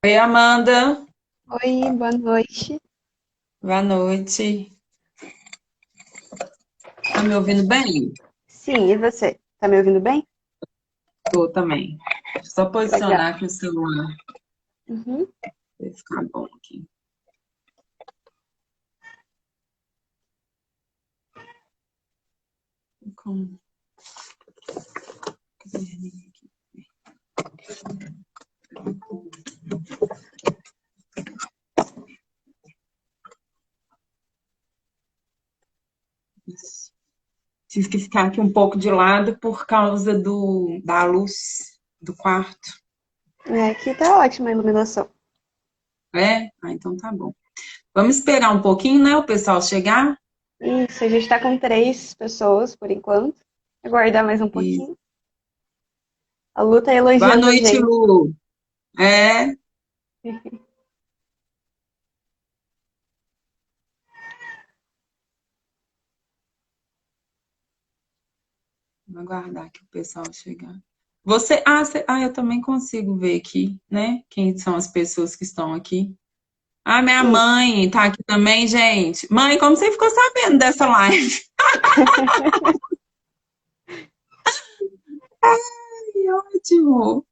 Oi, Amanda. Oi, boa noite. Boa noite. Tá me ouvindo bem? Sim, e você? Tá me ouvindo bem? Tô também. Só Legal. posicionar aqui o celular Uhum. pra ficar bom aqui. Com- Tive que ficar aqui um pouco de lado por causa da luz do quarto. Aqui tá ótima a iluminação. É? Ah, então tá bom. Vamos esperar um pouquinho, né, o pessoal chegar? Isso, a gente tá com 3 pessoas por enquanto. Aguardar mais um E... pouquinho. A Lu tá Boa elogiando a noite, gente. Lu. É? Vamos aguardar que o pessoal chegar. Eu também consigo ver aqui, né? Quem são as pessoas que estão aqui. Ah, minha Isso. mãe tá aqui também, gente. Mãe, como você ficou sabendo dessa live? Que ótimo!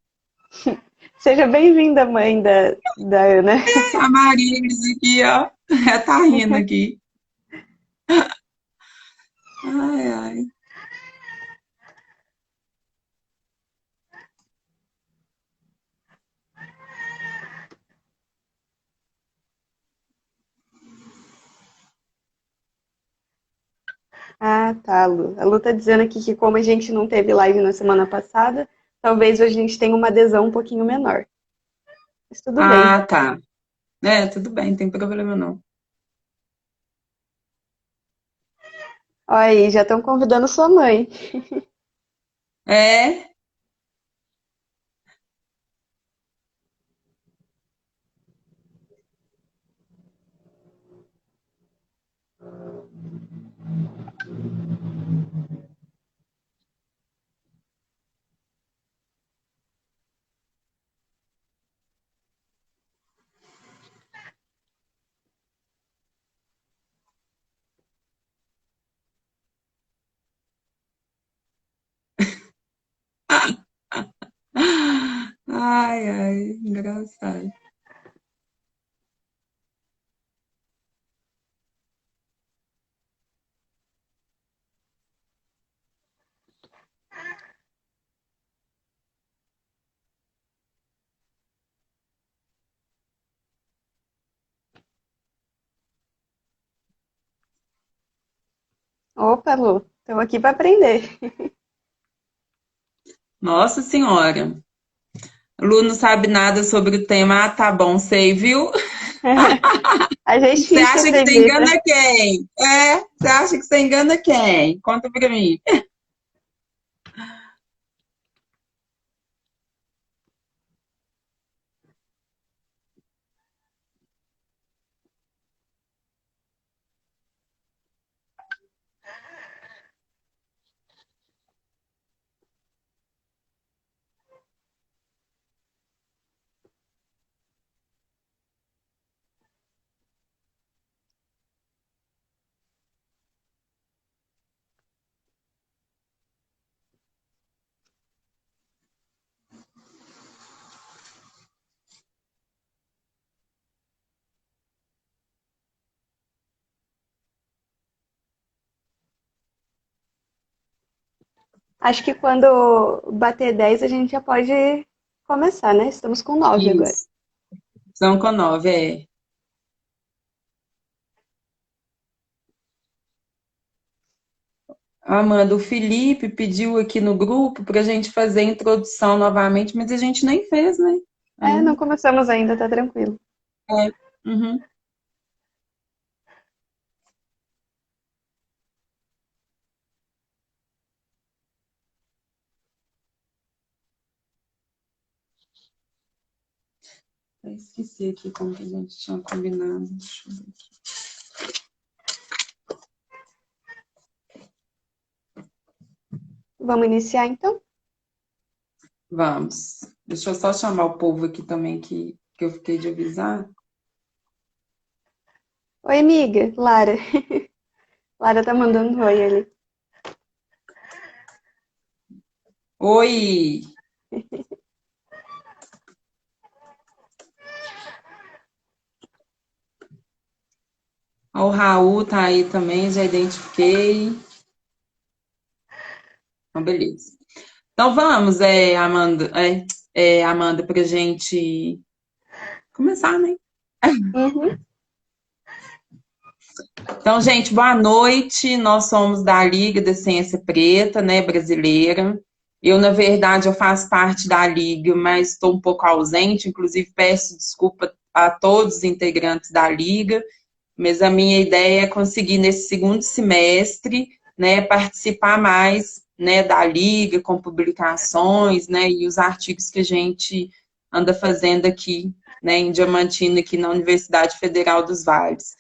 Seja bem-vinda, mãe da Ana. A Maria aqui, ó. Ela tá rindo aqui. Ai, ai. Ah, tá, Lu. A Lu tá dizendo aqui que como a gente não teve live na semana passada, talvez hoje a gente tenha uma adesão um pouquinho menor. Mas tudo bem. Ah, tá. É, tudo bem, não tem problema não. Olha aí, já estão convidando sua mãe. É? Ai, ai, engraçado. Opa, Lu, estamos aqui para aprender. Nossa Senhora. Lu não sabe nada sobre o tema. Ah, tá bom, sei, viu? A gente Você finge que acha que você acredita. engana quem? É? Você acha que você engana quem? Conta pra mim. Acho que quando bater 10 a gente já pode começar, né? Estamos com 9 agora. Isso. São com nove, é. Amanda, o Felipe pediu aqui no grupo para a gente fazer a introdução novamente, mas a gente nem fez, né? É, não Ainda. começamos ainda, tá tranquilo. É. Uhum. Eu esqueci aqui como que a gente tinha combinado. Deixa eu ver aqui. Vamos iniciar então? Vamos. Deixa eu só chamar o povo aqui também que. que eu fiquei de avisar. Oi, amiga, Lara. Lara tá mandando um oi ali. Oi! Ó, o Raul tá aí também, já identifiquei. Então, beleza. Então vamos, Amanda, pra gente começar, né? Uhum. Então, gente, boa noite. Nós somos da Liga da Ciência Preta, né, brasileira. Eu, na verdade, eu faço parte da Liga, mas estou um pouco ausente. Inclusive, peço desculpa a todos os integrantes da Liga. Mas a minha ideia é conseguir, nesse segundo semestre, né, participar mais, né, da Liga, com publicações, né, e os artigos que a gente anda fazendo aqui, né, em Diamantina, aqui na Universidade Federal dos Vales.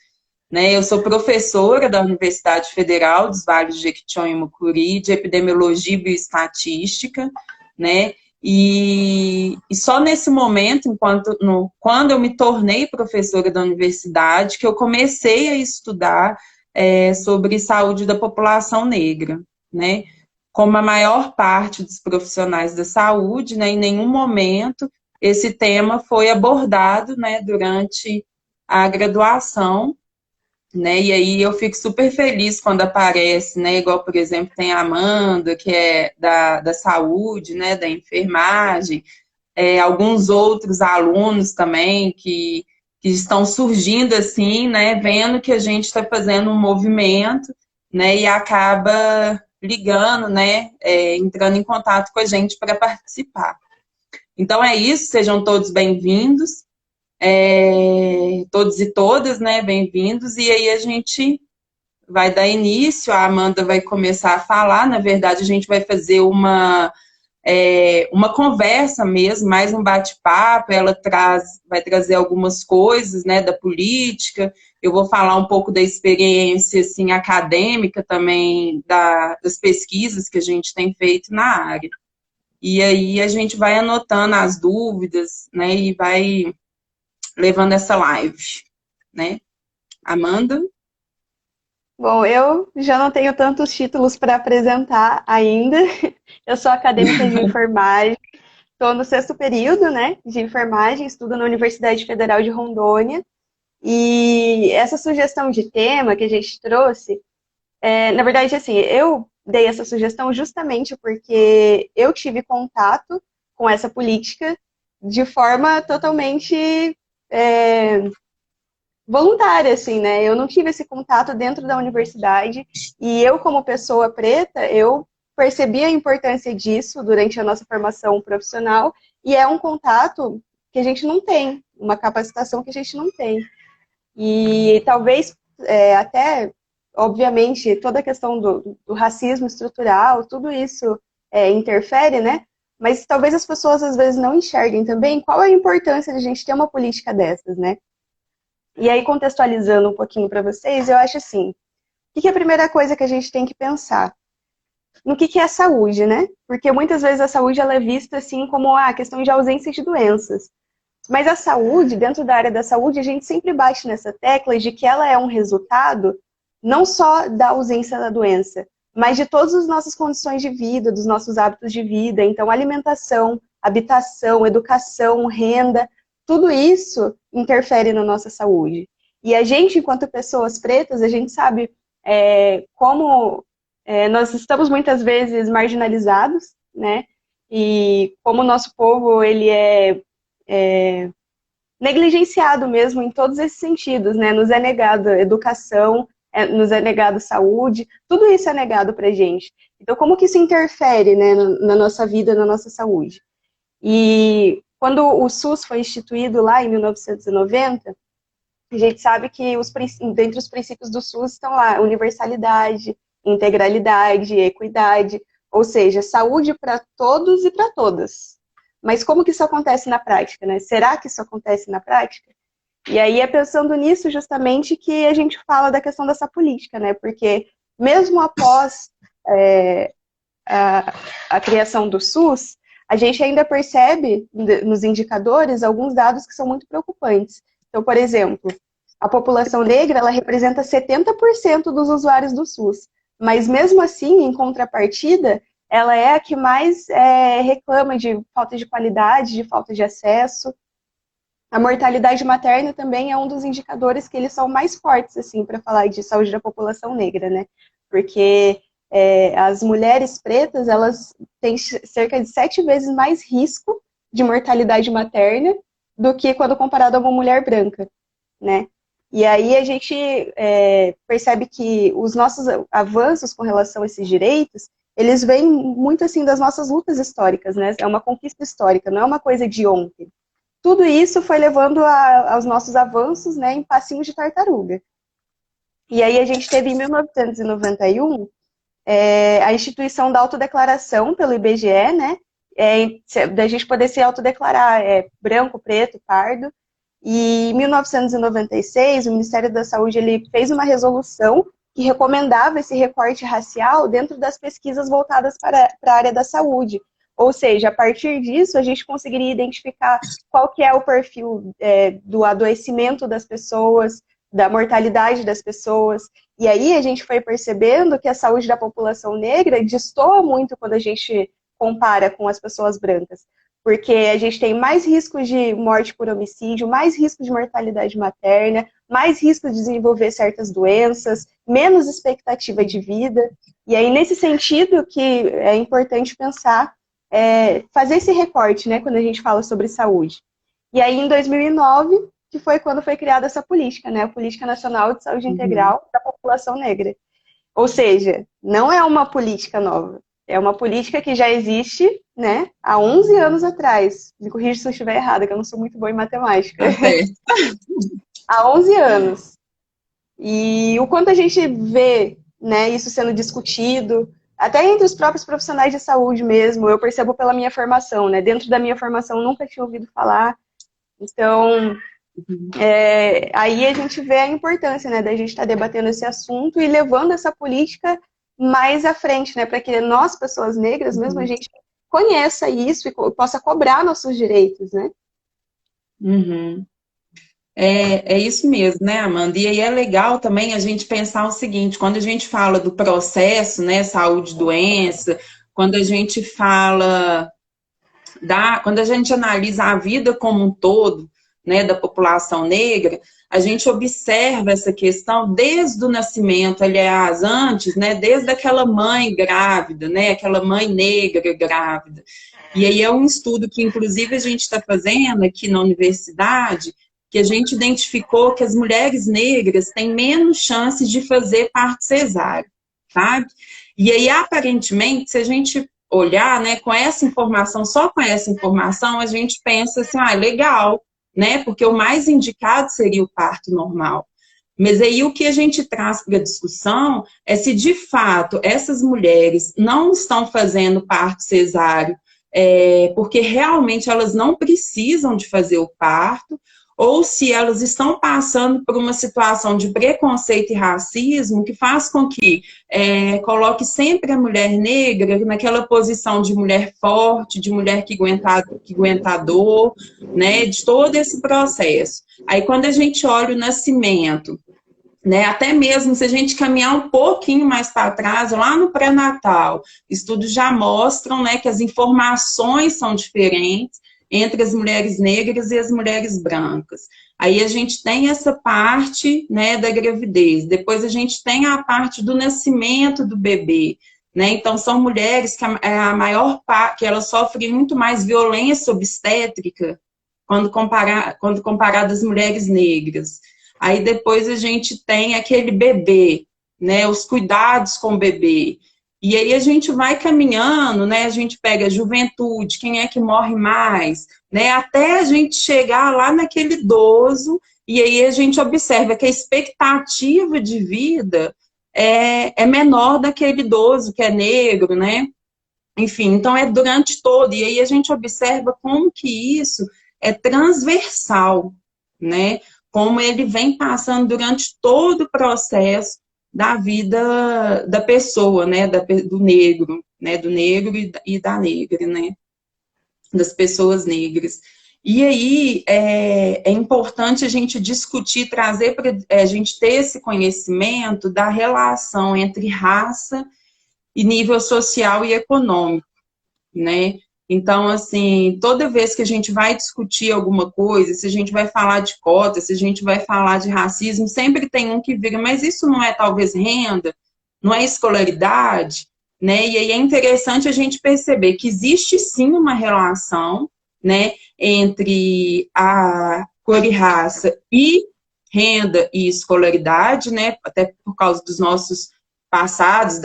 Né, eu sou professora da Universidade Federal dos Vales de Jequitinhonha e Mucuri, de Epidemiologia e Bioestatística, né, e só nesse momento, quando eu me tornei professora da universidade, que eu comecei a estudar sobre saúde da população negra, né, como a maior parte dos profissionais da saúde, né, em nenhum momento esse tema foi abordado, né, durante a graduação, né? E aí eu fico super feliz quando aparece, né? Igual, por exemplo, tem a Amanda, que é da saúde, né? Da enfermagem, alguns outros alunos também que estão surgindo assim, né? Vendo que a gente está fazendo um movimento, né? E acaba ligando, né? Entrando em contato com a gente para participar. Então é isso, sejam todos bem-vindos. Todos e todas, né, bem-vindos, e aí a gente vai dar início, a Amanda vai começar a falar, na verdade a gente vai fazer uma conversa mesmo, mais um bate-papo, ela vai trazer algumas coisas, né, da política, eu vou falar um pouco da experiência, assim, acadêmica também, das pesquisas que a gente tem feito na área. E aí a gente vai anotando as dúvidas, né, e vai levando essa live, né? Amanda? Bom, eu já não tenho tantos títulos para apresentar ainda. Eu sou acadêmica de enfermagem, estou no sexto período, né, de enfermagem, estudo na Universidade Federal de Rondônia. E essa sugestão de tema que a gente trouxe, na verdade, assim, eu dei essa sugestão justamente porque eu tive contato com essa política de forma totalmente voluntária, assim, né? Eu não tive esse contato dentro da universidade e eu, como pessoa preta, eu percebi a importância disso durante a nossa formação profissional e é um contato que a gente não tem, uma capacitação que a gente não tem. E talvez até, obviamente, toda a questão do racismo estrutural, tudo isso interfere, né? Mas talvez as pessoas às vezes não enxerguem também qual é a importância de a gente ter uma política dessas, né? E aí, contextualizando um pouquinho para vocês, eu acho assim, o que é a primeira coisa que a gente tem que pensar? No que é a saúde, né? Porque muitas vezes a saúde ela é vista assim como a questão de ausência de doenças. Mas a saúde, dentro da área da saúde, a gente sempre bate nessa tecla de que ela é um resultado não só da ausência da doença, mas de todas as nossas condições de vida, dos nossos hábitos de vida. Então, alimentação, habitação, educação, renda, tudo isso interfere na nossa saúde. E a gente, enquanto pessoas pretas, a gente sabe como nós estamos muitas vezes marginalizados, né? E como o nosso povo, ele é negligenciado mesmo em todos esses sentidos, né? Nos é negado educação, nos é negado saúde, tudo isso é negado pra gente. Então, como que isso interfere, né, na nossa vida, na nossa saúde? E quando o SUS foi instituído lá em 1990, a gente sabe que dentre os princípios do SUS estão lá universalidade, integralidade, equidade, ou seja, saúde para todos e para todas. Mas como que isso acontece na prática, né? Será que isso acontece na prática? E aí é pensando nisso justamente que a gente fala da questão dessa política, né? Porque mesmo após a criação do SUS, a gente ainda percebe nos indicadores alguns dados que são muito preocupantes. Então, por exemplo, a população negra, ela representa 70% dos usuários do SUS, mas mesmo assim, em contrapartida, ela é a que mais reclama de falta de qualidade, de falta de acesso. A mortalidade materna também é um dos indicadores que eles são mais fortes, assim, para falar de saúde da população negra, né? Porque as mulheres pretas, elas têm cerca de 7 vezes mais risco de mortalidade materna do que quando comparado a uma mulher branca, né? E aí a gente percebe que os nossos avanços com relação a esses direitos, eles vêm muito, assim, das nossas lutas históricas, né? É uma conquista histórica, não é uma coisa de ontem. Tudo isso foi levando aos nossos avanços, né, em passinhos de tartaruga. E aí a gente teve em 1991 a instituição da autodeclaração pelo IBGE, né, da gente poder se autodeclarar branco, preto, pardo. E em 1996, o Ministério da Saúde ele fez uma resolução que recomendava esse recorte racial dentro das pesquisas voltadas para a área da saúde. Ou seja, a partir disso, a gente conseguiria identificar qual que é o perfil do adoecimento das pessoas, da mortalidade das pessoas. E aí a gente foi percebendo que a saúde da população negra destoa muito quando a gente compara com as pessoas brancas. Porque a gente tem mais risco de morte por homicídio, mais risco de mortalidade materna, mais risco de desenvolver certas doenças, menos expectativa de vida. E aí, nesse sentido, que é importante pensar fazer esse recorte, né, quando a gente fala sobre saúde. E aí, em 2009, que foi quando foi criada essa política, né, a Política Nacional de Saúde Integral da População Negra. Ou seja, não é uma política nova, é uma política que já existe, né, há 11 anos atrás. Me corrija se eu estiver errada, que eu não sou muito boa em matemática. Há 11 anos. E o quanto a gente vê, né, isso sendo discutido, até entre os próprios profissionais de saúde mesmo, eu percebo pela minha formação, né? Dentro da minha formação, nunca tinha ouvido falar. Então, aí a gente vê a importância, né, da gente estar debatendo esse assunto e levando essa política mais à frente, né? Para que nós, pessoas negras, mesmo a gente conheça isso e possa cobrar nossos direitos, né? Uhum. É isso mesmo, né, Amanda? E aí é legal também a gente pensar o seguinte, quando a gente fala do processo, né, saúde e doença, quando a gente fala quando a gente analisa a vida como um todo, né, da população negra, a gente observa essa questão desde o nascimento, aliás, antes, né, desde aquela mãe grávida, né, aquela mãe negra grávida. E aí é um estudo que, inclusive, a gente está fazendo aqui na universidade, que a gente identificou que as mulheres negras têm menos chances de fazer parto cesáreo, sabe? E aí, aparentemente, se a gente olhar, né, com essa informação, só com essa informação, a gente pensa assim, legal, né, porque o mais indicado seria o parto normal. Mas aí o que a gente traz para a discussão é se, de fato, essas mulheres não estão fazendo parto cesáreo porque realmente elas não precisam de fazer o parto, ou se elas estão passando por uma situação de preconceito e racismo que faz com que coloque sempre a mulher negra naquela posição de mulher forte, de mulher que aguenta a dor, né, de todo esse processo. Aí quando a gente olha o nascimento, né, até mesmo se a gente caminhar um pouquinho mais para trás, lá no pré-natal, estudos já mostram, né, que as informações são diferentes entre as mulheres negras e as mulheres brancas. Aí a gente tem essa parte, né, da gravidez, depois a gente tem a parte do nascimento do bebê, né, então são mulheres que a maior parte, que elas sofrem muito mais violência obstétrica quando comparado às mulheres negras. Aí depois a gente tem aquele bebê, né, os cuidados com o bebê. E aí a gente vai caminhando, né, a gente pega a juventude, quem é que morre mais, né, até a gente chegar lá naquele idoso, e aí a gente observa que a expectativa de vida é menor daquele idoso que é negro, né, enfim, então é durante todo, e aí a gente observa como que isso é transversal, né, como ele vem passando durante todo o processo da vida da pessoa, né, do negro e da negra, né. das pessoas negras. E aí é importante a gente discutir, trazer para a gente ter esse conhecimento da relação entre raça e nível social e econômico, né? Então, assim, toda vez que a gente vai discutir alguma coisa, se a gente vai falar de cota, se a gente vai falar de racismo, sempre tem um que vira, mas isso não é talvez renda, não é escolaridade, né? E aí é interessante a gente perceber que existe sim uma relação, né, entre a cor e raça e renda e escolaridade, né? Até por causa dos nossos passados,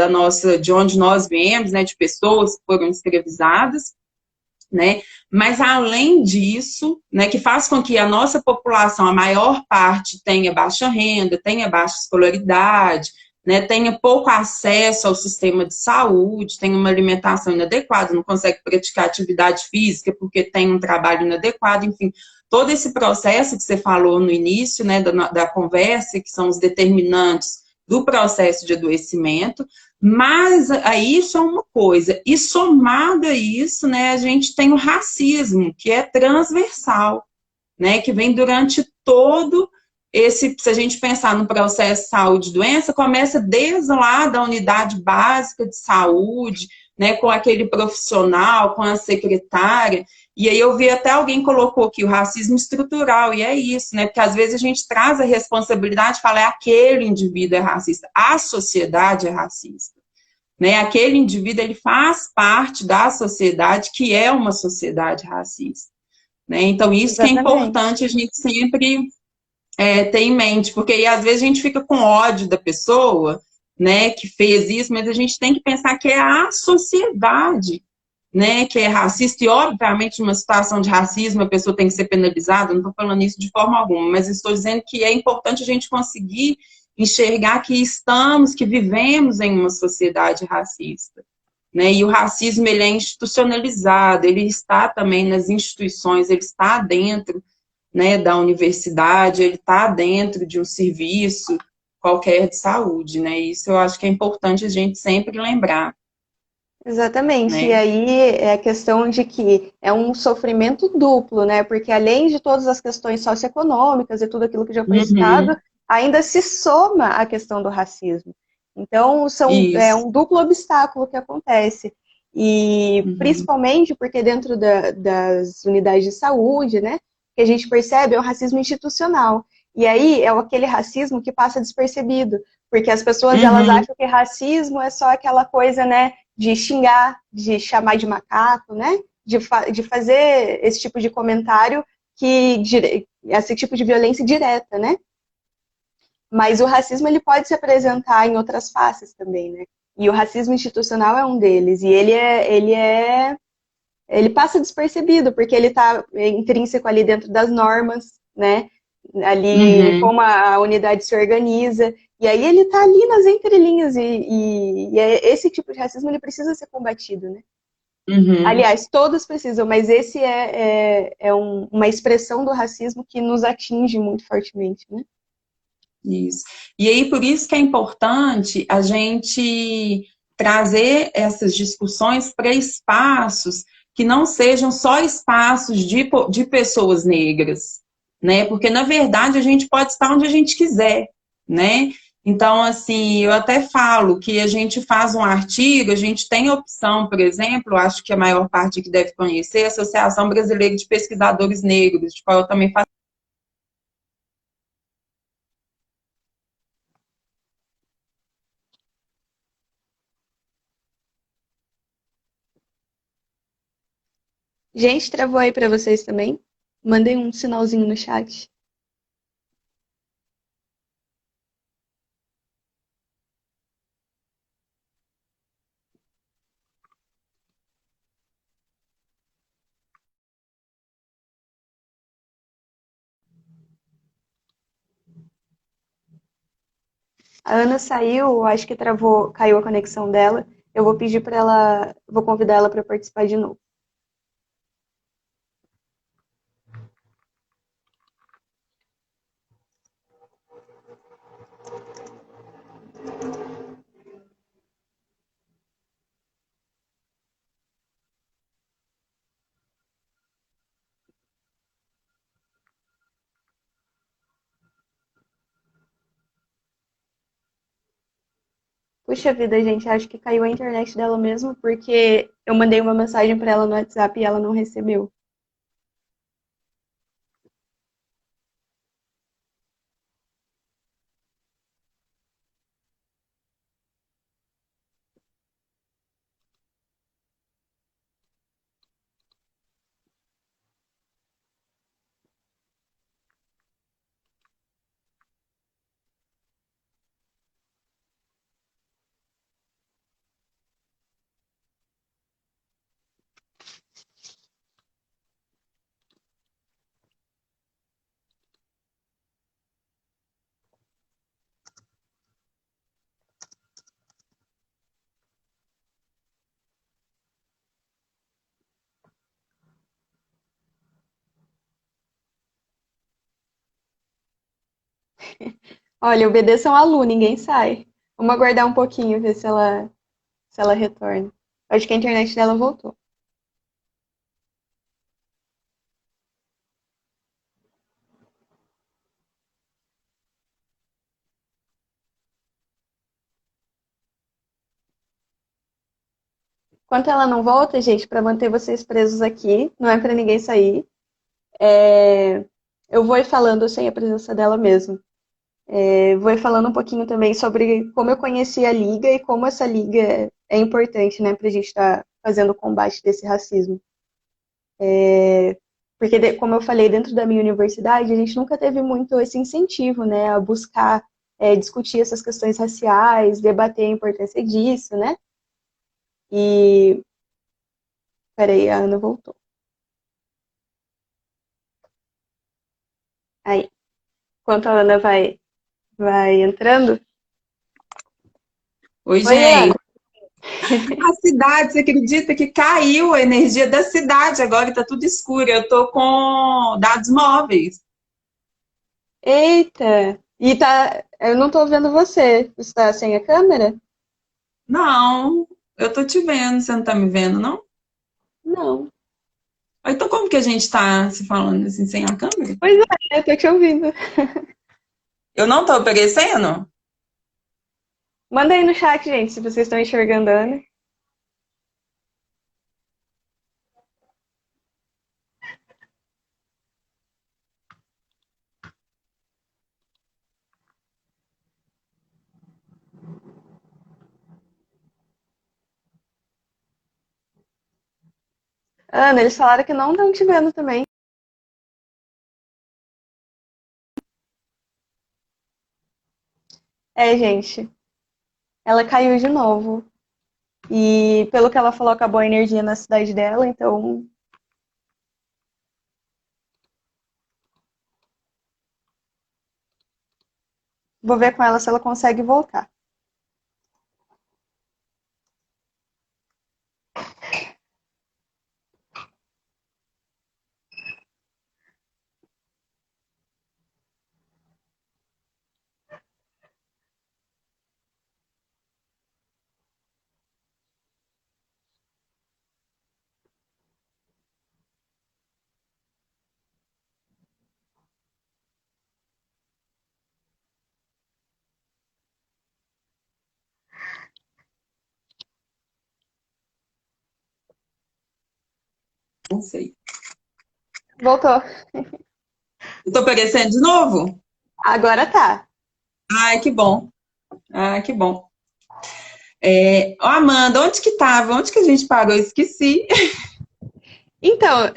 de onde nós viemos, né, de pessoas que foram escravizadas, né? Mas além disso, né, que faz com que a nossa população, a maior parte, tenha baixa renda, tenha baixa escolaridade, né, tenha pouco acesso ao sistema de saúde, tenha uma alimentação inadequada, não consegue praticar atividade física porque tem um trabalho inadequado, enfim, todo esse processo que você falou no início, né, da conversa, que são os determinantes do processo de adoecimento, mas aí isso é uma coisa. E somado a isso, né, a gente tem o racismo, que é transversal, né, que vem durante todo esse, se a gente pensar no processo saúde e doença, começa desde lá da unidade básica de saúde, né, com aquele profissional, com a secretária, e aí eu vi até alguém colocou aqui o racismo estrutural, e é isso, né, porque às vezes a gente traz a responsabilidade e fala, é aquele indivíduo é racista, a sociedade é racista, né, aquele indivíduo, ele faz parte da sociedade, que é uma sociedade racista, né, então isso que é Exatamente. importante a gente sempre ter em mente, porque aí às vezes a gente fica com ódio da pessoa, né, que fez isso, mas a gente tem que pensar que é a sociedade, né, que é racista, e obviamente numa situação de racismo a pessoa tem que ser penalizada, não estou falando isso de forma alguma, mas estou dizendo que é importante a gente conseguir enxergar que estamos, que vivemos em uma sociedade racista, né, e o racismo ele é institucionalizado, ele está também nas instituições, ele está dentro, né, da universidade, ele está dentro de um serviço qualquer de saúde, né? Isso eu acho que é importante a gente sempre lembrar, Exatamente. E né? aí é a questão de que é um sofrimento duplo, né? Porque além de todas as questões socioeconômicas e tudo aquilo que já foi citado, Uhum, ainda se soma a questão do racismo. Então, é isso. um duplo obstáculo que acontece. E Uhum, principalmente porque dentro das unidades de saúde, né, que a gente percebe é o racismo institucional. E aí é aquele racismo que passa despercebido, porque as pessoas elas uhum, acham que racismo é só aquela coisa, né, de xingar, de chamar de macaco, né? De fazer esse tipo de comentário esse tipo de violência direta, né? Mas o racismo ele pode se apresentar em outras faces também, né? E o racismo institucional é um deles. E ele passa despercebido, porque ele está intrínseco ali dentro das normas, né? Ali em uhum, como a unidade se organiza. E aí ele está ali nas entrelinhas. Esse tipo de racismo ele precisa ser combatido, né? uhum. Aliás, todos precisam, mas esse uma expressão do racismo que nos atinge muito fortemente, né? Isso. E aí, por isso que é importante a gente trazer essas discussões para espaços que não sejam só espaços de pessoas negras, né? Porque, na verdade, a gente pode estar onde a gente quiser, né? Então, assim, eu até falo que a gente faz um artigo, a gente tem opção, por exemplo, acho que a maior parte que deve conhecer, a Associação Brasileira de Pesquisadores Negros, de qual eu também faço. Gente, travou aí para vocês também? Mandei um sinalzinho no chat. A Ana saiu, acho que travou, caiu a conexão dela. Eu vou pedir para ela, vou convidar ela para participar de novo. Puxa vida, gente, acho que caiu a internet dela mesmo, porque eu mandei uma mensagem para ela no WhatsApp e ela não recebeu. Olha, obedeçam a Lu, ninguém sai. Vamos aguardar um pouquinho, ver se ela retorna. Acho que a internet dela voltou. Enquanto ela não volta, gente, para manter vocês presos aqui, não é para ninguém sair. Eu vou ir falando sem a presença dela mesmo. Vou ir falando um pouquinho também sobre como eu conheci a Liga e como essa Liga é importante, né, para a gente estar fazendo o combate desse racismo. Porque, como eu falei, dentro da minha universidade, a gente nunca teve muito esse incentivo, né, a buscar discutir essas questões raciais, debater a importância disso, né? E, peraí, a Ana voltou. Aí, enquanto a Ana vai entrando. Oi, Oi, Ana. gente. A cidade, você acredita que caiu a energia da cidade agora, está tudo escuro. Eu tô com dados móveis. Eita! E tá. Eu não tô vendo você. Você tá sem a câmera? Não, eu tô te vendo, você não tá me vendo, não? Não. Ah, então como que a gente tá se falando assim sem a câmera? Pois é, eu tô te ouvindo. Eu não tô aparecendo? Manda aí no chat, gente, se vocês estão enxergando a Ana. Ana, eles falaram que não estão te vendo também. Gente, ela caiu de novo. E pelo que ela falou, acabou a energia na cidade dela, então vou ver com ela se ela consegue voltar. Não sei. Voltou. Eu tô aparecendo de novo? Agora tá. Ai, que bom. Ai, que bom. Ó, Amanda, onde que tava? Onde que a gente parou? Eu esqueci. Então,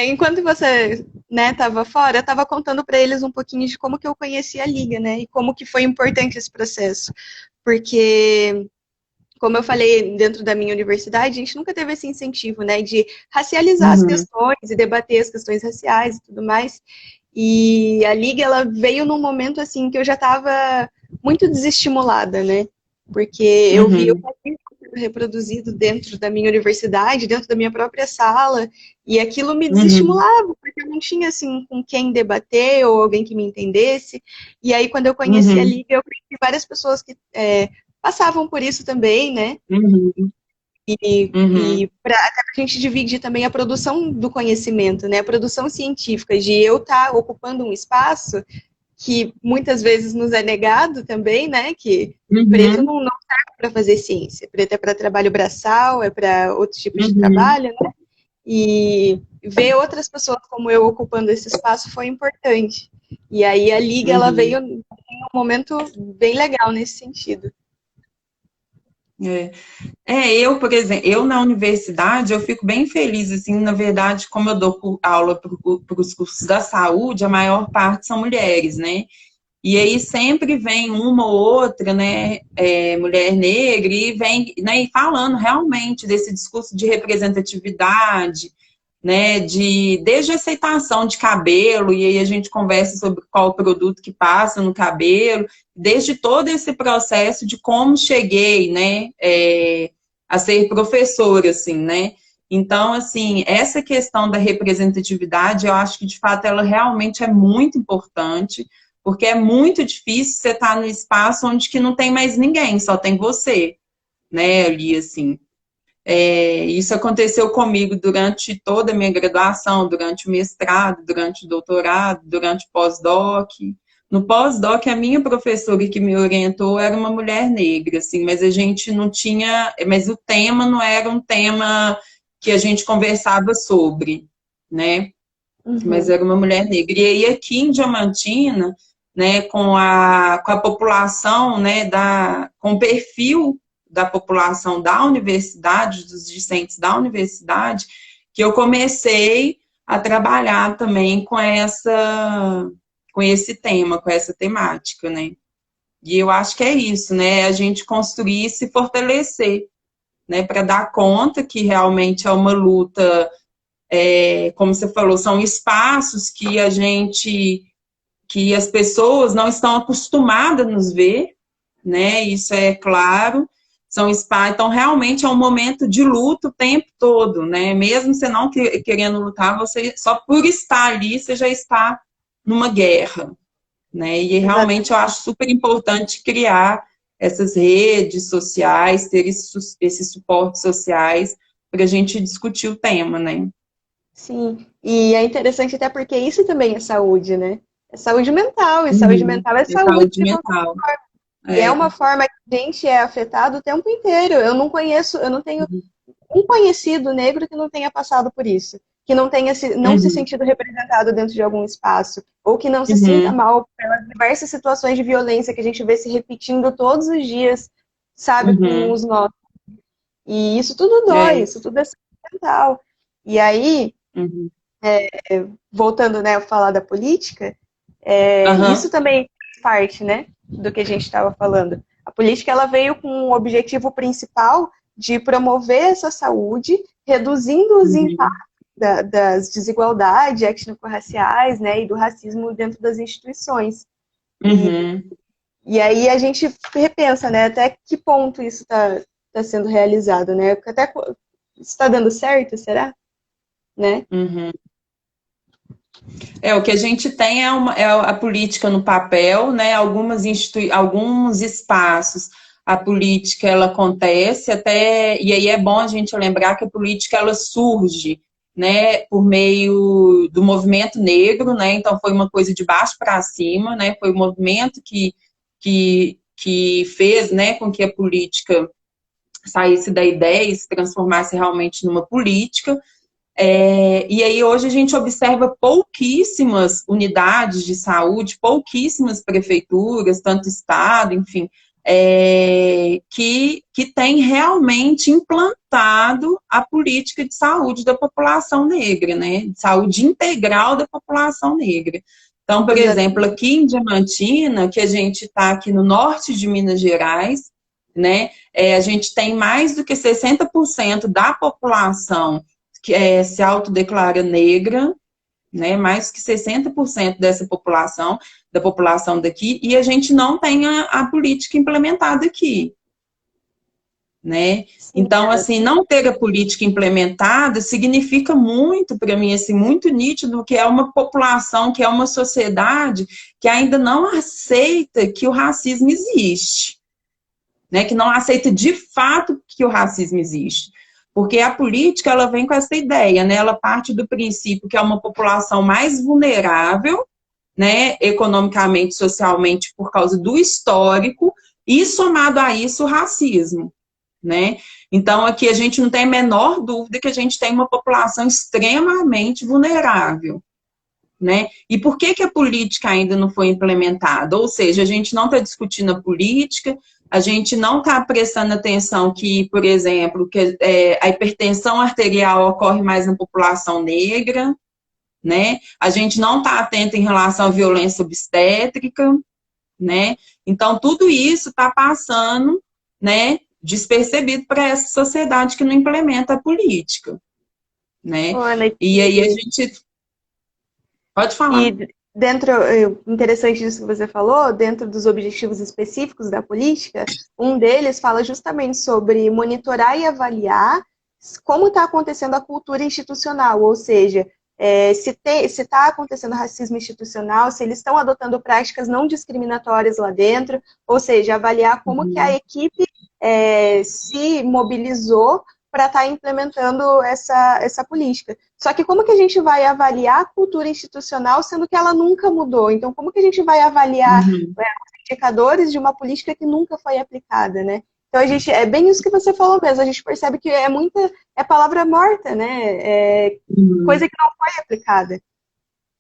enquanto você, né, tava fora, eu tava contando para eles um pouquinho de como que eu conheci a Liga, né, e como que foi importante esse processo. Porque, como eu falei, dentro da minha universidade, a gente nunca teve esse incentivo, né, de racializar as Uhum, questões e debater as questões raciais e tudo mais. E a Liga, ela veio num momento, assim, que eu já estava muito desestimulada, né, porque eu vi o uhum, racismo sendo reproduzido dentro da minha universidade, dentro da minha própria sala, e aquilo me uhum, desestimulava, porque eu não tinha, assim, com quem debater ou alguém que me entendesse. E aí, quando eu conheci a uhum, Liga, eu conheci várias pessoas que passavam por isso também, né? uhum, E uhum, para a gente dividir também a produção do conhecimento, né? A produção científica, de eu estar ocupando um espaço que muitas vezes nos é negado também, né? Que Uhum. preto não serve para fazer ciência. Preto é para trabalho braçal, é para outros tipos de trabalho, né? E ver outras pessoas como eu ocupando esse espaço foi importante. E aí a Liga, ela veio em um momento bem legal nesse sentido. Eu, por exemplo, eu na universidade, eu fico bem feliz, assim, na verdade, como eu dou aula para os cursos da saúde, a maior parte são mulheres, né? E aí sempre vem uma ou outra, né, mulher negra, e vem, né, e falando realmente desse discurso de representatividade, né, desde a aceitação de cabelo, e aí a gente conversa sobre qual produto que passa no cabelo, desde todo esse processo de como cheguei, né, a ser professora, assim, né. Então, assim, essa questão da representatividade, eu acho que, de fato, ela realmente é muito importante, porque é muito difícil você estar no espaço onde que não tem mais ninguém, só tem você, né, ali, assim. Isso aconteceu comigo durante toda a minha graduação, durante o mestrado, durante o doutorado, durante o pós-doc. No pós-doc, a minha professora que me orientou era uma mulher negra, assim, mas a gente não tinha, mas o tema não era um tema que a gente conversava sobre, né? Mas era uma mulher negra. E aí aqui em Diamantina, né, com a população, né, com o perfil da população da universidade, dos discentes da universidade, que eu comecei a trabalhar também com esse tema, com essa temática, né? E eu acho que é isso, né? A gente construir e se fortalecer, né? Para dar conta que realmente é uma luta, como você falou, são espaços que as pessoas não estão acostumadas a nos ver, né? Isso é claro. São espaços, então realmente é um momento de luta o tempo todo, né? Mesmo você não querendo lutar, você só por estar ali, você já está numa guerra, né? E realmente eu acho super importante criar essas redes sociais, ter esses suportes sociais para a gente discutir o tema, né? Sim, e é interessante até porque isso também é saúde, né? É saúde mental, e saúde mental é É saúde saúde de qualquer mental. forma. E é É. uma forma que a gente é afetado o tempo inteiro. Eu não conheço, eu não tenho um conhecido negro que não tenha passado por isso, que não tenha não se Uhum. sentido representado dentro de algum espaço, ou que não se sinta Uhum. mal pelas diversas situações de violência que a gente vê se repetindo todos os dias, sabe, com Uhum. os nossos. E isso tudo dói, É. isso tudo é saúde mental. E aí, Uhum. voltando, né, a falar da política, isso Aham. também faz parte, né, do que a gente estava falando. A política, ela veio com o objetivo principal de promover essa saúde, reduzindo os Uhum. impactos das desigualdades étnico-raciais, né, e do racismo dentro das instituições. E, Uhum. e aí a gente repensa, né, até que ponto isso está sendo realizado, né, até está dando certo, será? Né? Uhum. O que a gente tem é a política no papel, né? Alguns espaços a política ela acontece até, e aí é bom a gente lembrar que a política ela surge, né, por meio do movimento negro, né? Então foi uma coisa de baixo para cima, né? Foi o movimento que fez, né, com que a política saísse da ideia e se transformasse realmente numa política. E aí hoje a gente observa pouquíssimas unidades de saúde, pouquíssimas prefeituras, tanto estado, enfim, que tem realmente implantado a política de saúde da população negra, né? De saúde integral da população negra. Então, por exemplo, Exatamente. aqui em Diamantina, que a gente está aqui no norte de Minas Gerais, né? A gente tem mais do que 60% da população que se autodeclara negra, né, mais que 60% dessa população, da população daqui, e a gente não tem a política implementada aqui, né? Sim, Então, assim, não ter a política implementada significa muito, para mim, assim, muito nítido que é uma população, que é uma sociedade que ainda não aceita que o racismo existe, né? Que não aceita de fato que o racismo existe. Porque a política, ela vem com essa ideia, né? Ela parte do princípio que é uma população mais vulnerável, né, economicamente, socialmente, por causa do histórico, e somado a isso, o racismo, né? Então, aqui a gente não tem a menor dúvida que a gente tem uma população extremamente vulnerável, né? E por que que a política ainda não foi implementada? Ou seja, a gente não está discutindo a política, a gente não está prestando atenção que, por exemplo, que a hipertensão arterial ocorre mais na população negra, né? A gente não está atento em relação à violência obstétrica, né? Então, tudo isso está passando, né, despercebido para essa sociedade que não implementa a política, né? Ana, E aí a gente... Pode falar. e dentro, interessante disso que você falou, dentro dos objetivos específicos da política, um deles fala justamente sobre monitorar e avaliar como está acontecendo a cultura institucional, ou seja, se está acontecendo racismo institucional, se eles estão adotando práticas não discriminatórias lá dentro, ou seja, avaliar como que a equipe se mobilizou para estar implementando essa política. Só que como que a gente vai avaliar a cultura institucional, sendo que ela nunca mudou? Então, como que a gente vai avaliar os indicadores de uma política que nunca foi aplicada, né? Então, é bem isso que você falou mesmo, a gente percebe que é palavra morta, né? Coisa que não foi aplicada.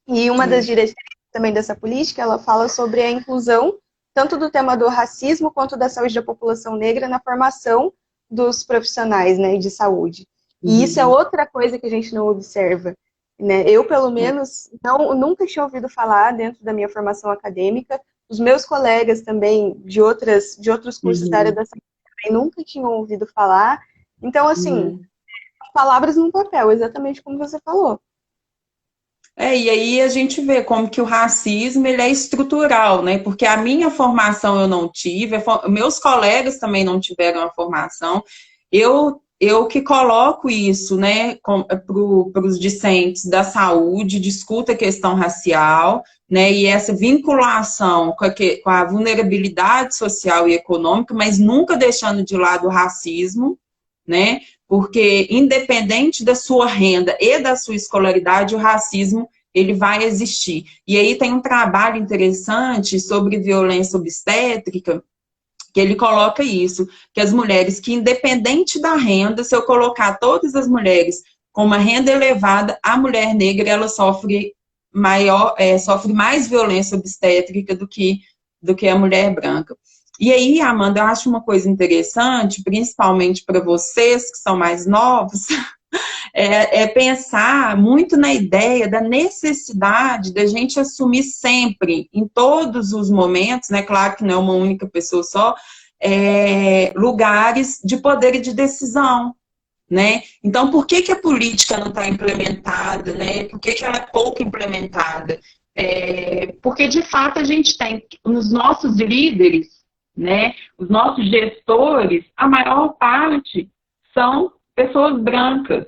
E uma das diretrizes também dessa política, ela fala sobre a inclusão, tanto do tema do racismo, quanto da saúde da população negra na formação dos profissionais, né, de saúde. E isso é outra coisa que a gente não observa, né? Eu, pelo menos, nunca tinha ouvido falar dentro da minha formação acadêmica. Os meus colegas também, de outros cursos da área da saúde, também nunca tinham ouvido falar. Então, assim, palavras no papel, exatamente como você falou. E aí a gente vê como que o racismo ele é estrutural, né? Porque a minha formação eu não tive, meus colegas também não tiveram a formação. Eu que coloco isso, né, para os discentes da saúde, discuto a questão racial, né, e essa vinculação com a vulnerabilidade social e econômica, mas nunca deixando de lado o racismo, né? Porque independente da sua renda e da sua escolaridade, o racismo ele vai existir. E aí tem um trabalho interessante sobre violência obstétrica, que ele coloca isso, que as mulheres que independente da renda, se eu colocar todas as mulheres com uma renda elevada, a mulher negra ela sofre mais violência obstétrica do que a mulher branca. E aí, Amanda, eu acho uma coisa interessante, principalmente para vocês que são mais novos, pensar muito na ideia da necessidade da gente assumir sempre, em todos os momentos, né? Claro que não é uma única pessoa só, lugares de poder e de decisão, né? Então, por que a política não está implementada, né? Por que ela é pouco implementada? Porque, de fato, a gente tem nos nossos líderes, né, os nossos gestores, a maior parte são pessoas brancas,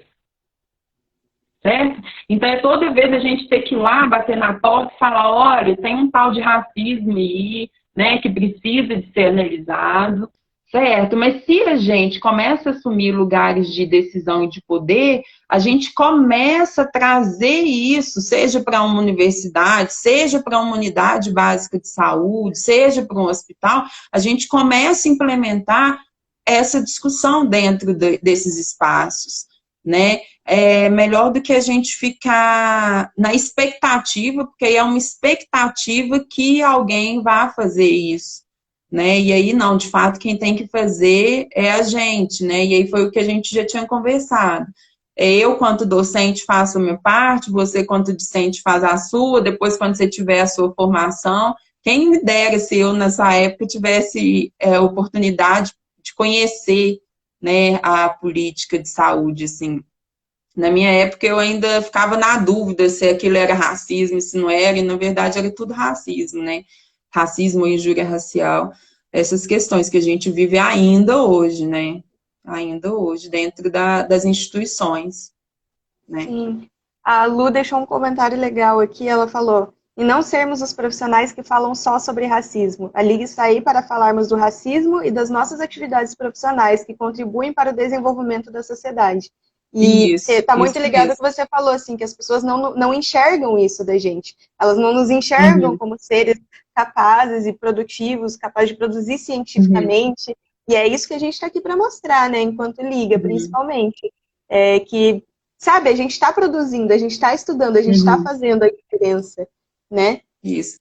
certo? Então, toda vez a gente ter que ir lá, bater na porta e falar, olha, tem um tal de racismo aí, né, que precisa de ser analisado, certo? Mas se a gente começa a assumir lugares de decisão e de poder, a gente começa a trazer isso, seja para uma universidade, seja para uma unidade básica de saúde, seja para um hospital, a gente começa a implementar essa discussão dentro desses espaços, né? É melhor do que a gente ficar na expectativa, porque aí é uma expectativa que alguém vá fazer isso, né? E aí, não, de fato, quem tem que fazer é a gente, né? E aí foi o que a gente já tinha conversado. Eu, quanto docente, faço a minha parte, você, quanto discente, faz a sua, depois, quando você tiver a sua formação, quem me dera se eu, nessa época, tivesse oportunidade de conhecer, né, a política de saúde, assim. Na minha época, eu ainda ficava na dúvida se aquilo era racismo, se não era, e na verdade era tudo racismo, né? Racismo e injúria racial. Essas questões que a gente vive ainda hoje, né? Ainda hoje, dentro das instituições, né? Sim. A Lu deixou um comentário legal aqui, ela falou: e não sermos os profissionais que falam só sobre racismo. A Liga está aí para falarmos do racismo e das nossas atividades profissionais que contribuem para o desenvolvimento da sociedade. E tá muito isso ligado ao que mesmo. você falou, assim, que as pessoas não enxergam isso da gente. Elas não nos enxergam Uhum, como seres capazes e produtivos, capazes de produzir uhum, cientificamente. E é isso que a gente está aqui para mostrar, né? Enquanto liga, uhum, principalmente. É que, sabe, a gente está produzindo, a gente está estudando, a gente está uhum, fazendo a diferença, né? isso.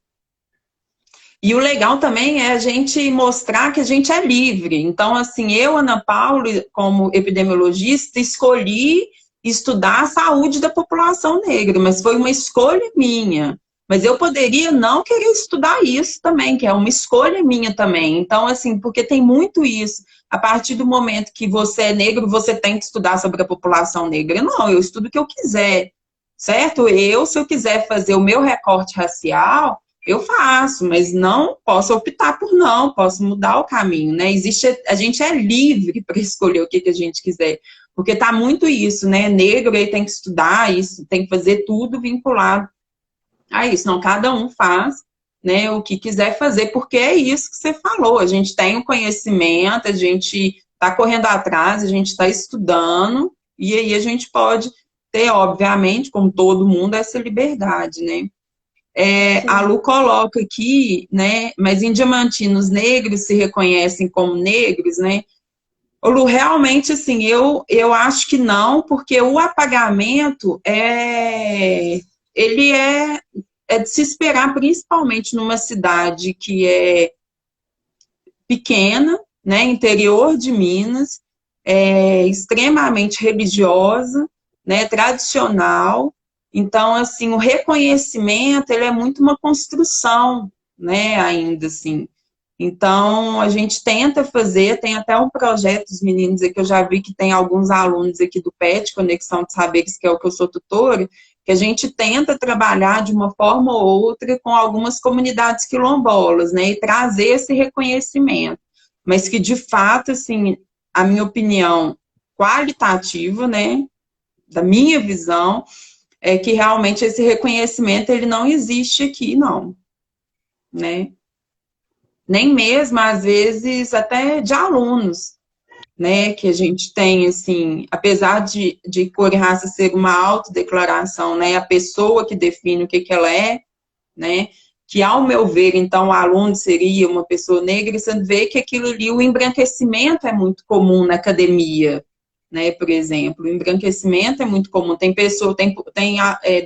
E o legal também é a gente mostrar que a gente é livre. Então, assim, eu, Ana Paula, como epidemiologista, escolhi estudar a saúde da população negra, mas foi uma escolha minha. Mas eu poderia não querer estudar isso também, que é uma escolha minha também. Então, assim, porque tem muito isso. A partir do momento que você é negro, você tem que estudar sobre a população negra. Não, eu estudo o que eu quiser, certo? Eu, se eu quiser fazer o meu recorte racial, eu faço, mas não posso optar por não, posso mudar o caminho, né? Existe, a gente é livre para escolher o que, que a gente quiser, porque tá muito isso, né? Negro aí tem que estudar isso, tem que fazer tudo vinculado a isso. Não, cada um faz, né, o que quiser fazer, porque é isso que você falou. A gente tem o conhecimento, a gente está correndo atrás, a gente está estudando, e aí a gente pode ter, obviamente, como todo mundo, essa liberdade, né? A Sim. Lu coloca aqui, né? Mas em Diamantino os negros se reconhecem como negros, né? Ô, Lu, realmente, assim, eu acho que não, porque o apagamento ele é de se esperar, principalmente numa cidade que é pequena, né? Interior de Minas, extremamente religiosa, né? Tradicional. Então, assim, o reconhecimento, ele é muito uma construção, né, ainda assim. Então, a gente tenta fazer, tem até um projeto dos meninos aqui, eu já vi que tem alguns alunos aqui do PET, Conexão de Saberes, que é o que eu sou tutora, que a gente tenta trabalhar de uma forma ou outra com algumas comunidades quilombolas, né, e trazer esse reconhecimento. Mas que, de fato, assim, a minha opinião qualitativa, né, da minha visão, é que realmente esse reconhecimento ele não existe aqui, não, né? Nem mesmo, às vezes, até de alunos, né? Que a gente tem, assim, apesar de cor e raça ser uma autodeclaração, né? A pessoa que define o que, que ela é, né? Que, ao meu ver, então, o aluno seria uma pessoa negra, e você vê que aquilo ali, o embranquecimento é muito comum na academia, né, por exemplo, o embranquecimento é muito comum. Tem pessoas,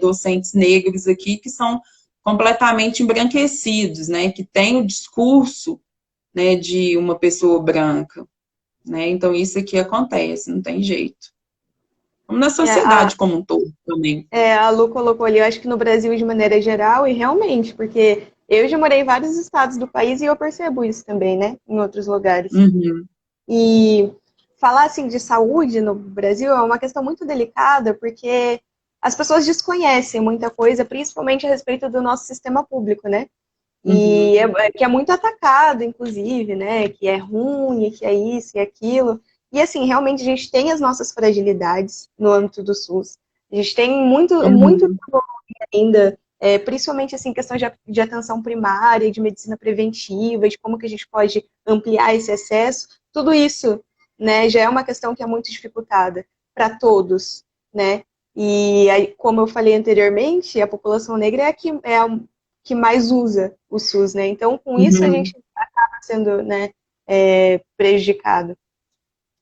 docentes negros aqui que são completamente embranquecidos, né, que tem o discurso, né, de uma pessoa branca, né, então isso aqui acontece, não tem jeito. Como na É, a, sociedade como um todo também. a Lu colocou ali, eu acho que no Brasil de maneira geral, e realmente, porque eu já morei em vários estados do país e eu percebo isso também, né, em outros lugares. Uhum, E falar assim de saúde no Brasil é uma questão muito delicada, porque as pessoas desconhecem muita coisa, principalmente a respeito do nosso sistema público, né? uhum, Que é muito atacado, inclusive, né? Que é ruim, que é isso e aquilo. E assim, realmente a gente tem as nossas fragilidades no âmbito do SUS. A gente tem muito uhum, ainda, principalmente assim, questão de atenção primária, de medicina preventiva, de como que a gente pode ampliar esse acesso. Tudo isso, né, já é uma questão que é muito dificultada para todos, né? E aí, como eu falei anteriormente, a população negra é a que mais usa o SUS, né? Então, com isso a uhum, gente acaba sendo, né, prejudicado.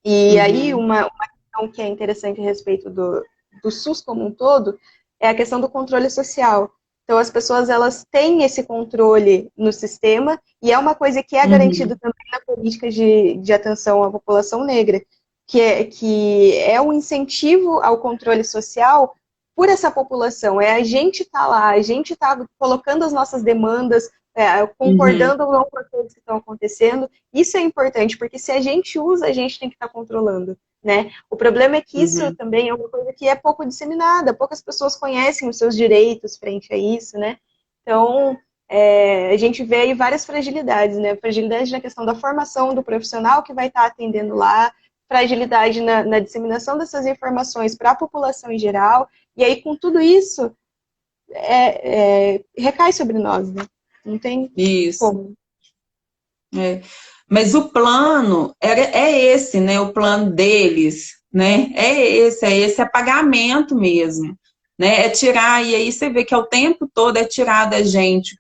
E aí, uhum, uma questão que é interessante a respeito do SUS como um todo é a questão do controle social. Então, as pessoas, elas têm esse controle no sistema e é uma coisa que é garantida uhum, também na política de atenção à população negra, que é um incentivo ao controle social por essa população. É a gente estar lá, a gente está colocando as nossas demandas, uhum, concordando ou não com as coisas que estão acontecendo. Isso é importante, porque se a gente usa, a gente tem que estar controlando, né? O problema é que isso uhum. também é uma coisa que é pouco disseminada, poucas pessoas conhecem os seus direitos frente a isso, né? Então, a gente vê aí várias fragilidades, né? Fragilidade na questão da formação do profissional que vai estar atendendo lá, fragilidade na disseminação dessas informações para a população em geral, e aí com tudo isso recai sobre nós, né? Não tem Isso. como. É. Mas o plano é esse, né? O plano deles, né? É esse apagamento mesmo, né? É tirar, e aí você vê que é o tempo todo é tirar da gente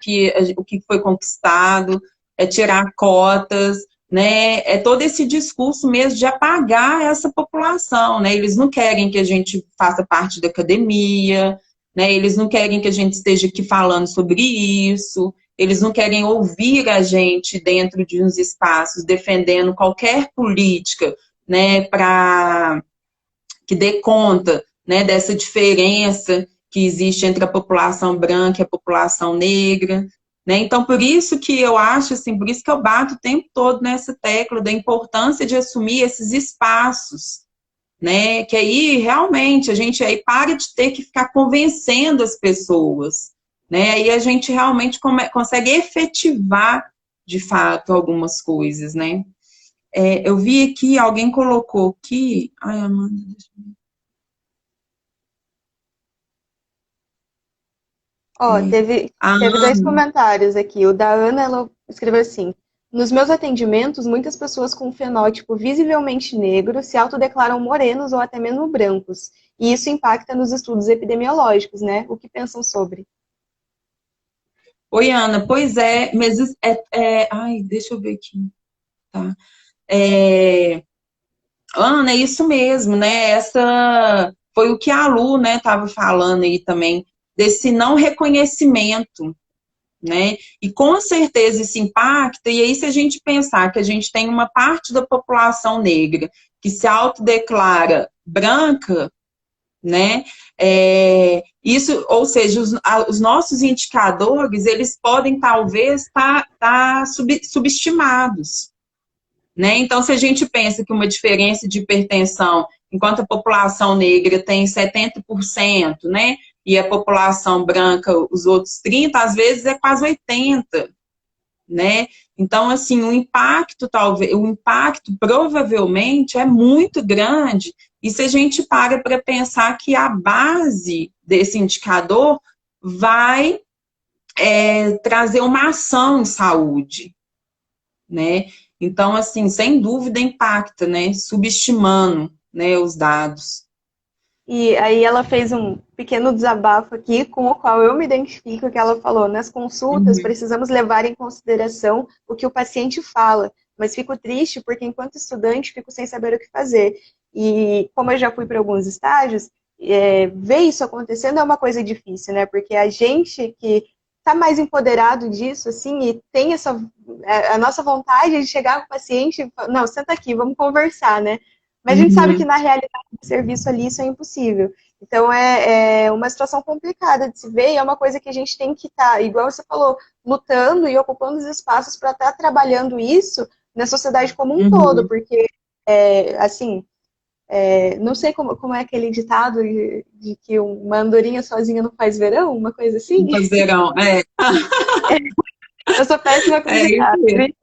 o que foi conquistado, é tirar cotas, né? É todo esse discurso mesmo de apagar essa população, né? Eles não querem que a gente faça parte da academia, né? Eles não querem que a gente esteja aqui falando sobre isso, eles não querem ouvir a gente dentro de uns espaços defendendo qualquer política, né, para que dê conta, né, dessa diferença que existe entre a população branca e a população negra, né? Então, por isso que eu acho, assim, por isso que eu bato o tempo todo nessa tecla da importância de assumir esses espaços, né? Que aí, realmente, a gente aí para de ter que ficar convencendo as pessoas, né? Aí a gente realmente consegue efetivar, de fato, algumas coisas, né? Eu vi aqui, alguém colocou aqui. Ai, Amanda, deixa eu Ó, ver. teve dois comentários aqui. O da Ana, ela escreveu assim: nos meus atendimentos, muitas pessoas com um fenótipo visivelmente negro se autodeclaram morenos ou até mesmo brancos. E isso impacta nos estudos epidemiológicos, né? O que pensam sobre? Oi, Ana, pois é, mas ai, deixa eu ver aqui, tá? Ana, é isso mesmo, né? Essa foi o que a Lu, né, estava falando aí também, desse não reconhecimento, né? E com certeza isso impacta, e aí se a gente pensar que a gente tem uma parte da população negra que se autodeclara branca, né? Isso, ou seja, os nossos indicadores, eles podem talvez estar subestimados, né? Então, se a gente pensa que uma diferença de hipertensão, enquanto a população negra tem 70%, né? E a população branca, os outros 30%, às vezes é quase 80%, né? Então, assim, o impacto provavelmente é muito grande, e se a gente para pensar que a base desse indicador vai trazer uma ação em saúde, né? Então, assim, sem dúvida impacta, né? Subestimando, né, os dados. E aí ela fez um pequeno desabafo aqui, com o qual eu me identifico, que ela falou: nas consultas Uhum. precisamos levar em consideração o que o paciente fala, mas fico triste porque enquanto estudante fico sem saber o que fazer. E como eu já fui para alguns estágios, ver isso acontecendo é uma coisa difícil, né? Porque a gente que está mais empoderado disso, assim, e tem a nossa vontade de chegar com o paciente, e não, senta aqui, vamos conversar, né? Mas a gente sabe que Uhum. na realidade do serviço ali isso é impossível. Então é uma situação complicada de se ver e é uma coisa que a gente tem que estar, igual você falou, lutando e ocupando os espaços para estar trabalhando isso na sociedade como um todo, Uhum. porque, assim, não sei como é aquele ditado de que uma andorinha sozinha não faz verão, uma coisa assim. Verão, Eu sou péssima com é isso ditado. mesmo.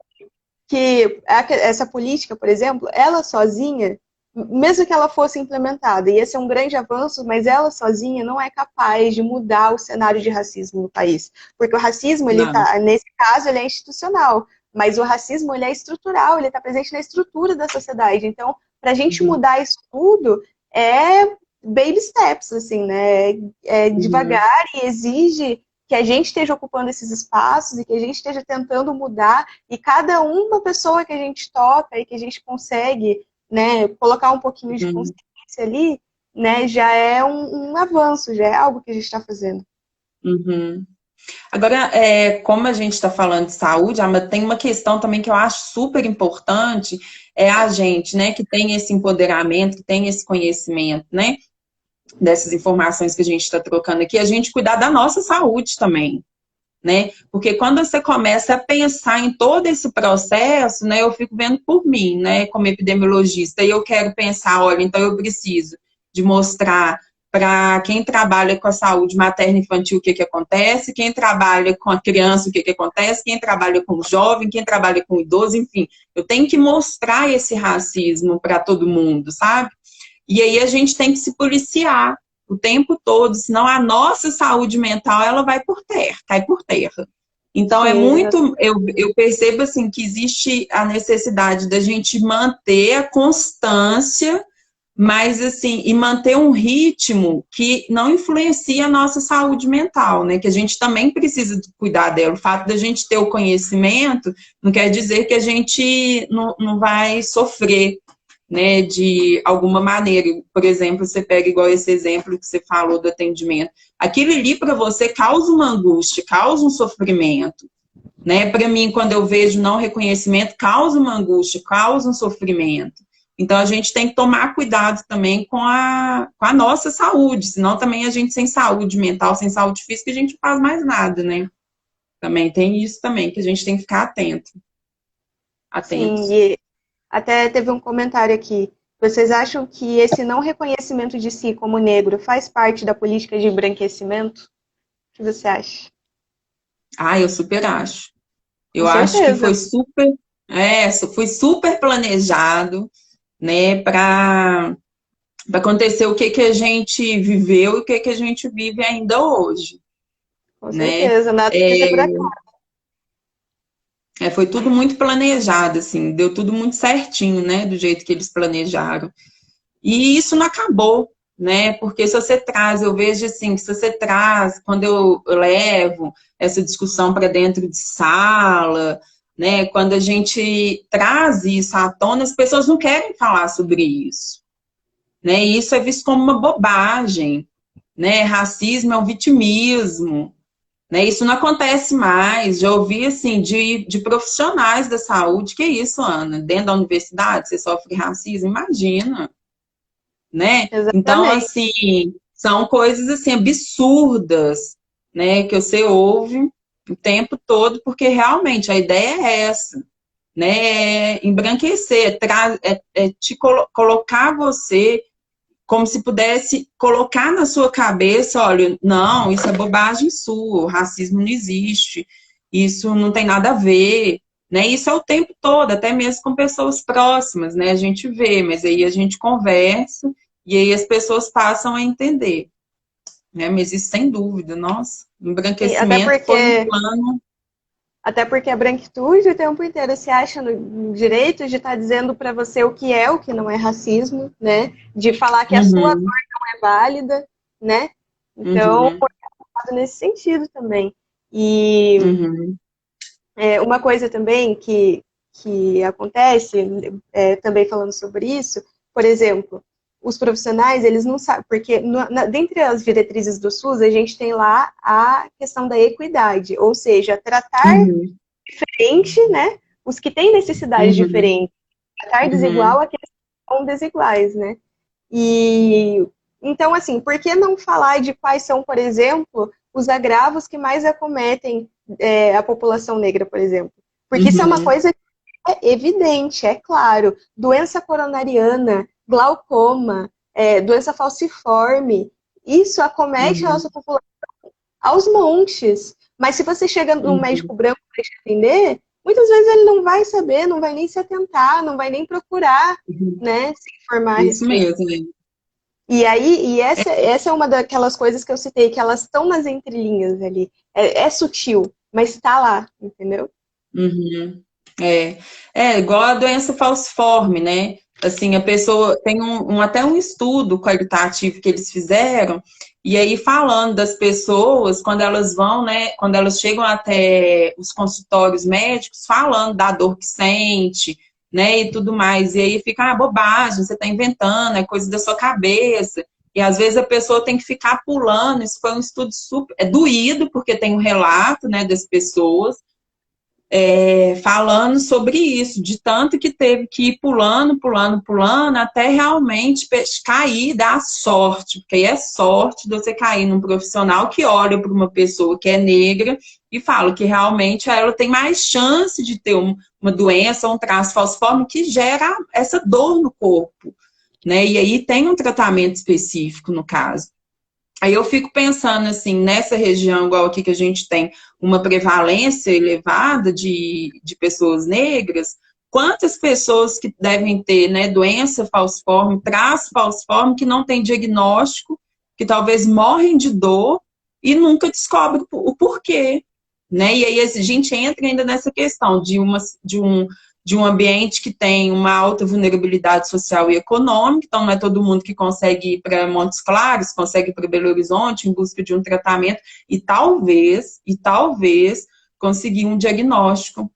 Que essa política, por exemplo, ela sozinha, mesmo que ela fosse implementada, ia ser um grande avanço, mas ela sozinha não é capaz de mudar o cenário de racismo no país. Porque o racismo, ele Não. tá, nesse caso, ele é institucional, mas o racismo, ele é estrutural, ele está presente na estrutura da sociedade. Então, para a gente Uhum. mudar isso tudo, é baby steps, assim, né? É Uhum. devagar e exige que a gente esteja ocupando esses espaços e que a gente esteja tentando mudar, e cada uma pessoa que a gente toca e que a gente consegue, né, colocar um pouquinho de Uhum. consciência ali, né, já é um avanço, já é algo que a gente está fazendo. Uhum. Agora, como a gente está falando de saúde, mas tem uma questão também que eu acho super importante, é a gente, né, que tem esse empoderamento, que tem esse conhecimento, né, dessas informações que a gente está trocando aqui, a gente cuidar da nossa saúde também, né, porque quando você começa a pensar em todo esse processo, né, eu fico vendo por mim, né, como epidemiologista, e eu quero pensar, olha, então eu preciso de mostrar para quem trabalha com a saúde materna e infantil o que, que acontece, quem trabalha com a criança o que, que acontece, quem trabalha com o jovem, quem trabalha com o idoso, enfim, eu tenho que mostrar esse racismo para todo mundo, sabe? E aí a gente tem que se policiar o tempo todo, senão a nossa saúde mental ela vai por terra, cai por terra. Então é Sim, muito, eu percebo assim que existe a necessidade da gente manter a constância mas assim, e manter um ritmo que não influencia a nossa saúde mental, né? Que a gente também precisa cuidar dela. O fato da gente ter o conhecimento não quer dizer que a gente não vai sofrer, né, de alguma maneira. Por exemplo, você pega igual esse exemplo que você falou do atendimento. Aquilo ali para você causa uma angústia, causa um sofrimento, né? Para mim, quando eu vejo não reconhecimento, causa uma angústia, causa um sofrimento. Então, a gente tem que tomar cuidado também com a nossa saúde, senão também a gente sem saúde mental, sem saúde física, a gente não faz mais nada, né? Também tem isso também, que a gente tem que ficar Sim, atentos. e até teve um comentário aqui. Vocês acham que esse não reconhecimento de si como negro faz parte da política de embranquecimento? O que você acha? Ah, eu super acho. Com Eu acho que certeza. foi super planejado, né, para acontecer o que a gente viveu e o que a gente vive ainda hoje, Com né? certeza. Nada feito por acaso. Foi tudo muito planejado, assim, deu tudo muito certinho, né, do jeito que eles planejaram. E isso não acabou, né? Porque se você traz, eu vejo assim, que se você traz, quando eu levo essa discussão para dentro de sala, né? Quando a gente traz isso à tona, as pessoas não querem falar sobre isso, né? E isso é visto como uma bobagem, né? Racismo é um vitimismo, né? Isso não acontece mais. Já ouvi assim de profissionais da saúde, que é isso, Ana? Dentro da universidade você sofre racismo? Imagina, né? Então, Exatamente. assim, são coisas assim absurdas, né, que você ouve o tempo todo, porque realmente a ideia é essa, né, é embranquecer, é te colocar você como se pudesse colocar na sua cabeça, olha, não, isso é bobagem sua, o racismo não existe, isso não tem nada a ver, né? Isso é o tempo todo, até mesmo com pessoas próximas, né? A gente vê, mas aí a gente conversa e aí as pessoas passam a entender, né? Mas isso sem dúvida, nossa, Sim, embranquecimento foi um plano. até porque a branquitude o tempo inteiro se acha no direito de estar dizendo para você o que é, o que não é racismo, né? De falar que a sua dor Uhum, não é válida, né? Então, uhum, nesse sentido também. E uhum, uma coisa também que acontece, também falando sobre isso, por exemplo, os profissionais, eles não sabem, porque dentre as diretrizes do SUS, a gente tem lá a questão da equidade, ou seja, tratar uhum, diferente, né, os que têm necessidades uhum, diferentes, tratar desigual uhum, aqueles que são desiguais, né? E então, assim, por que não falar de quais são, por exemplo, os agravos que mais acometem a população negra, por exemplo? Porque isso é uma uhum, coisa que é evidente, é claro. Doença coronariana, glaucoma, doença falciforme, isso acomete a uhum, nossa população aos montes. Mas se você chega num uhum, médico branco para te atender, muitas vezes ele não vai saber, não vai nem se atentar, não vai nem procurar, uhum. né, se informar a Isso respeito. mesmo, né? E aí, essa é uma daquelas coisas que eu citei, que elas estão nas entrelinhas ali. É sutil, mas está lá, entendeu? Uhum. É, igual a doença falciforme, né? Assim, a pessoa tem até um estudo qualitativo que eles fizeram, e aí falando das pessoas, quando elas vão, né, quando elas chegam até os consultórios médicos, falando da dor que sente, né, e tudo mais, e aí fica, bobagem, você está inventando, é coisa da sua cabeça, e às vezes a pessoa tem que ficar pulando, isso foi um estudo super, doído, porque tem um relato, né, das pessoas, falando sobre isso, de tanto que teve que ir pulando, pulando, pulando, até realmente cair, dar sorte, porque aí é sorte de você cair num profissional que olha para uma pessoa que é negra e fala que realmente ela tem mais chance de ter uma doença, um traço falciforme que gera essa dor no corpo, né? E aí tem um tratamento específico no caso. Aí eu fico pensando assim, nessa região, igual aqui que a gente tem uma prevalência elevada de pessoas negras, quantas pessoas que devem ter, né, doença falciforme, traço falciforme, que não tem diagnóstico, que talvez morrem de dor e nunca descobre o porquê, né? E aí a gente entra ainda nessa questão de de um ambiente que tem uma alta vulnerabilidade social e econômica, então não é todo mundo que consegue ir para Montes Claros, consegue ir para Belo Horizonte em busca de um tratamento, e talvez conseguir um diagnóstico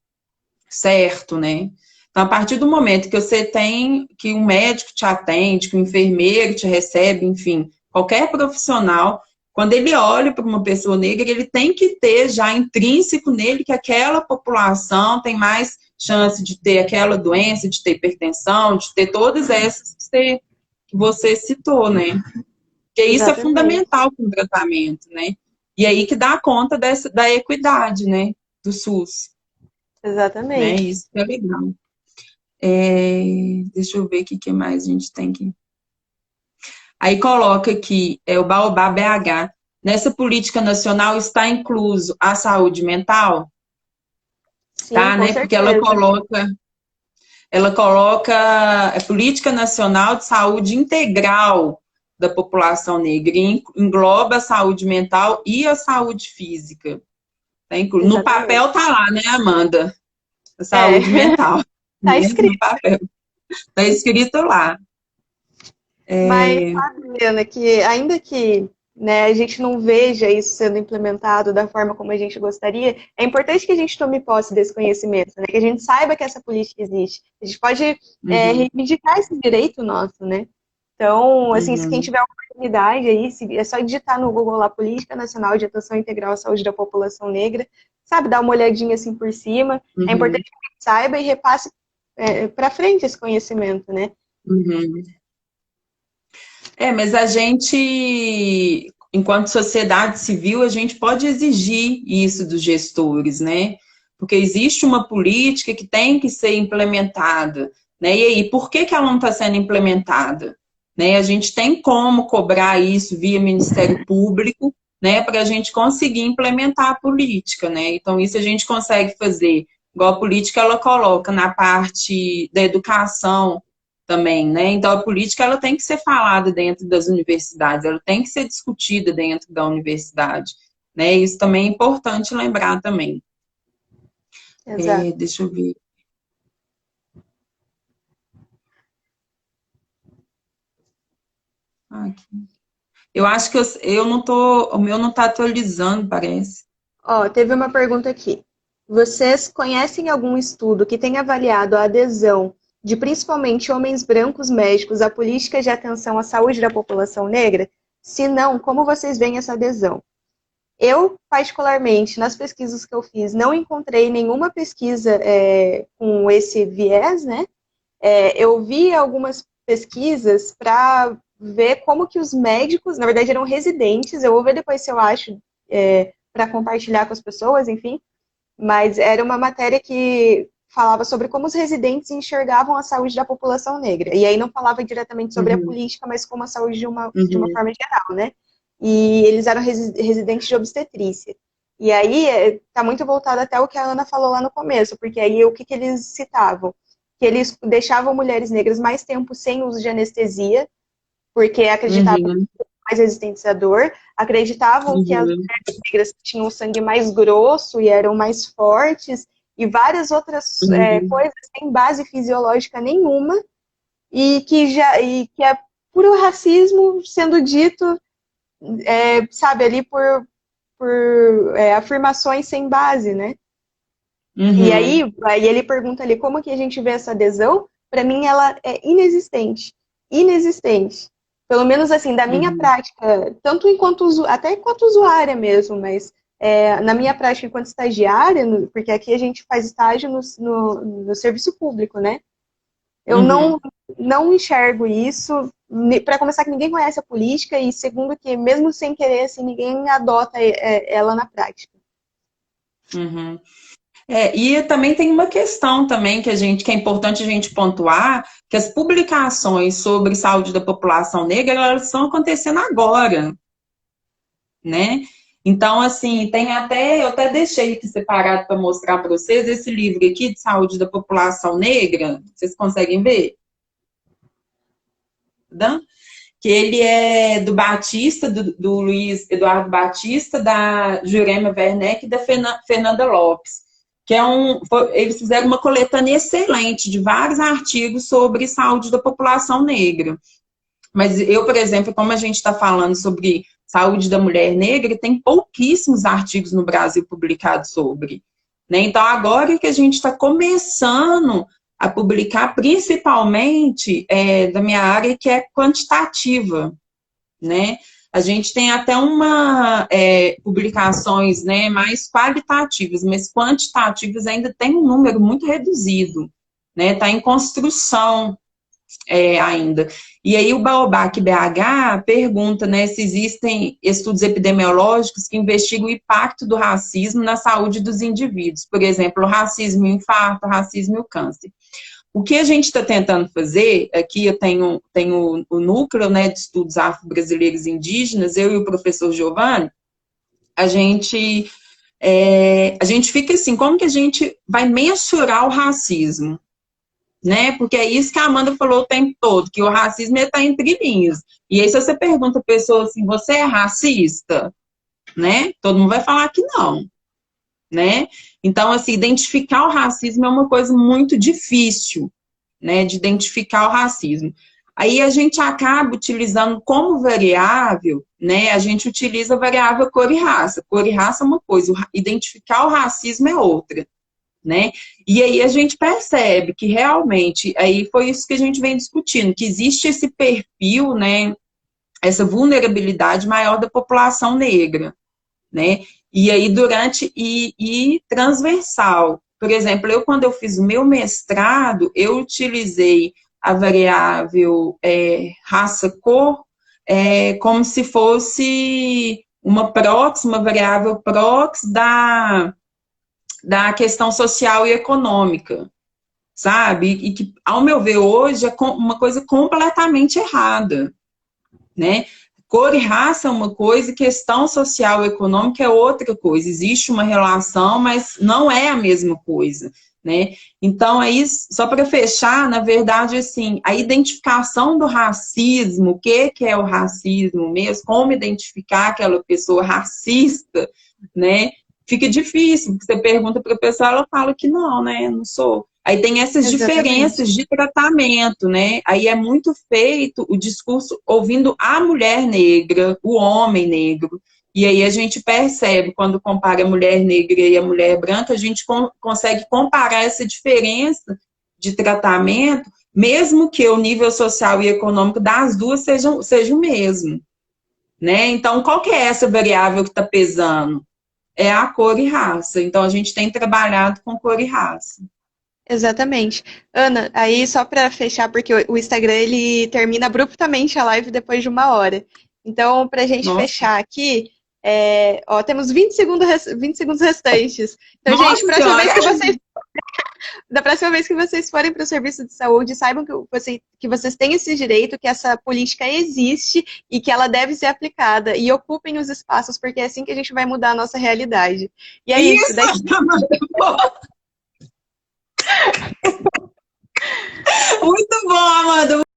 certo, né? Então, a partir do momento que você tem, que um médico te atende, que um enfermeiro te recebe, enfim, qualquer profissional, quando ele olha para uma pessoa negra, ele tem que ter já intrínseco nele que aquela população tem mais chance de ter aquela doença, de ter hipertensão, de ter todas essas que você citou, né? Porque isso é Exatamente. fundamental para o tratamento, né? E aí que dá conta da equidade, né? Do SUS, né? Exatamente. Isso que é legal. Deixa eu ver o que mais a gente tem aqui. Aí coloca aqui, o Baobá BH. Nessa política nacional está incluso a saúde mental? Sim, Tá, com né? Porque ela certeza. coloca a política nacional de saúde integral da população negra, e engloba a saúde mental e a saúde física. Tá incluso. No Exatamente. papel tá lá, né, Amanda? A É, saúde mental, tá né? No escrito. papel. Tá escrito lá. Mas sabe, Ana, que ainda que, né, a gente não veja isso sendo implementado da forma como a gente gostaria, é importante que a gente tome posse desse conhecimento, né, que a gente saiba que essa política existe. A gente pode Uhum, reivindicar esse direito nosso, né? Então, assim, se quem uhum, tiver oportunidade aí, é só digitar no Google lá Política Nacional de Atenção Integral à Saúde da População Negra, sabe, dar uma olhadinha assim por cima. É uhum, importante que a gente saiba e repasse para frente esse conhecimento, né? uhum. Mas a gente, enquanto sociedade civil, a gente pode exigir isso dos gestores, né? Porque existe uma política que tem que ser implementada, né? E aí, por que ela não está sendo implementada? Né? A gente tem como cobrar isso via Ministério Público, né? Para a gente conseguir implementar a política, né? Então, isso a gente consegue fazer, igual a política ela coloca na parte da educação, também, né? Então a política ela tem que ser falada dentro das universidades, ela tem que ser discutida dentro da universidade, né? Isso também é importante lembrar também. Exato. Deixa eu ver. Aqui. Eu acho que eu não tô, o meu não está atualizando, parece. Ó, teve uma pergunta aqui. Vocês conhecem algum estudo que tenha avaliado a adesão de principalmente homens brancos médicos à política de atenção à saúde da população negra? Se não, como vocês veem essa adesão? Eu, particularmente, nas pesquisas que eu fiz, não encontrei nenhuma pesquisa com esse viés, né? Eu vi algumas pesquisas para ver como que os médicos, na verdade eram residentes, eu vou ver depois se eu acho para compartilhar com as pessoas, enfim, mas era uma matéria que falava sobre como os residentes enxergavam a saúde da população negra. E aí não falava diretamente sobre a Uhum, política, mas como a saúde de uma uhum, forma geral, né? E eles eram residentes de obstetrícia. E aí está muito voltado até o que a Ana falou lá no começo, porque aí o que eles citavam? Que eles deixavam mulheres negras mais tempo sem uso de anestesia, porque acreditavam uhum, mais resistentes à dor, acreditavam que as uhum, negras tinham sangue mais grosso e eram mais fortes, e várias outras uhum, coisas sem base fisiológica nenhuma, e que é puro racismo sendo dito, sabe, ali por afirmações sem base, né? E uhum, aí ele pergunta ali como que a gente vê essa adesão. Para mim, ela é inexistente. Inexistente. Pelo menos assim, da minha uhum, prática, tanto até enquanto usuária mesmo, mas na minha prática enquanto estagiária, porque aqui a gente faz estágio no serviço público, né? Eu uhum. não enxergo isso. Para começar, que ninguém conhece a política, e segundo, que mesmo sem querer, assim, ninguém adota ela na prática. Uhum. E também tem uma questão também que é importante a gente pontuar, que as publicações sobre saúde da população negra, elas estão acontecendo agora, né? Então, assim, eu até deixei aqui separado para mostrar para vocês esse livro aqui de saúde da população negra, vocês conseguem ver? Tá? Que ele é do Batista, do Luiz Eduardo Batista, da Jurema Werneck e da Fernanda Lopes. que eles fizeram uma coletânea excelente de vários artigos sobre saúde da população negra. Mas eu, por exemplo, como a gente está falando sobre saúde da mulher negra, tem pouquíssimos artigos no Brasil publicados sobre. Né? Então, agora que a gente está começando a publicar, principalmente da minha área, que é quantitativa, né? A gente tem até publicações, né, mais qualitativas, mas quantitativas ainda tem um número muito reduzido, né? Está em construção ainda. E aí o Baobac BH pergunta, né, se existem estudos epidemiológicos que investigam o impacto do racismo na saúde dos indivíduos. Por exemplo, o racismo e o infarto, o racismo e o câncer. O que a gente está tentando fazer, aqui eu tenho o núcleo, né, de estudos afro-brasileiros e indígenas, eu e o professor Giovanni, a gente fica assim, como que a gente vai mensurar o racismo? Né? Porque é isso que a Amanda falou o tempo todo, que o racismo está entre linhas. E aí, se você pergunta a pessoa assim, você é racista? Né? Todo mundo vai falar que não. Né? Então, assim, identificar o racismo é uma coisa muito difícil, né? De identificar o racismo. Aí a gente acaba utilizando como variável, né? A gente utiliza a variável cor e raça. Cor e raça é uma coisa, identificar o racismo é outra. Né? E aí a gente percebe que realmente, aí foi isso que a gente vem discutindo, que existe esse perfil, né, essa vulnerabilidade maior da população negra, né? E aí e transversal. Por exemplo, quando eu fiz o meu mestrado, eu utilizei a variável raça-cor como se fosse uma variável prox da questão social e econômica, sabe? E que, ao meu ver, hoje é uma coisa completamente errada, né? Cor e raça é uma coisa, e questão social e econômica é outra coisa. Existe uma relação, mas não é a mesma coisa, né? Então, aí, só para fechar, na verdade, assim, a identificação do racismo, o que é o racismo mesmo, como identificar aquela pessoa racista, né? Fica difícil, porque você pergunta para a pessoa, ela fala que não, né? Não sou. Aí tem essas diferenças de tratamento, né? Aí é muito feito o discurso ouvindo a mulher negra, o homem negro. E aí a gente percebe, quando compara a mulher negra e a mulher branca, a gente consegue comparar essa diferença de tratamento, mesmo que o nível social e econômico das duas seja o mesmo. Né? Então, qual que é essa variável que está pesando? É a cor e raça. Então, a gente tem trabalhado com cor e raça. Exatamente. Ana, aí só para fechar, porque o Instagram ele termina abruptamente a live depois de 1 hora. Então, para a gente fechar aqui, temos 20 segundos restantes. Então, Nossa, gente, da próxima vez que vocês forem para o serviço de saúde, saibam que vocês têm esse direito, que essa política existe e que ela deve ser aplicada. E ocupem os espaços, porque é assim que a gente vai mudar a nossa realidade. E é isso. Muito bom, Amanda.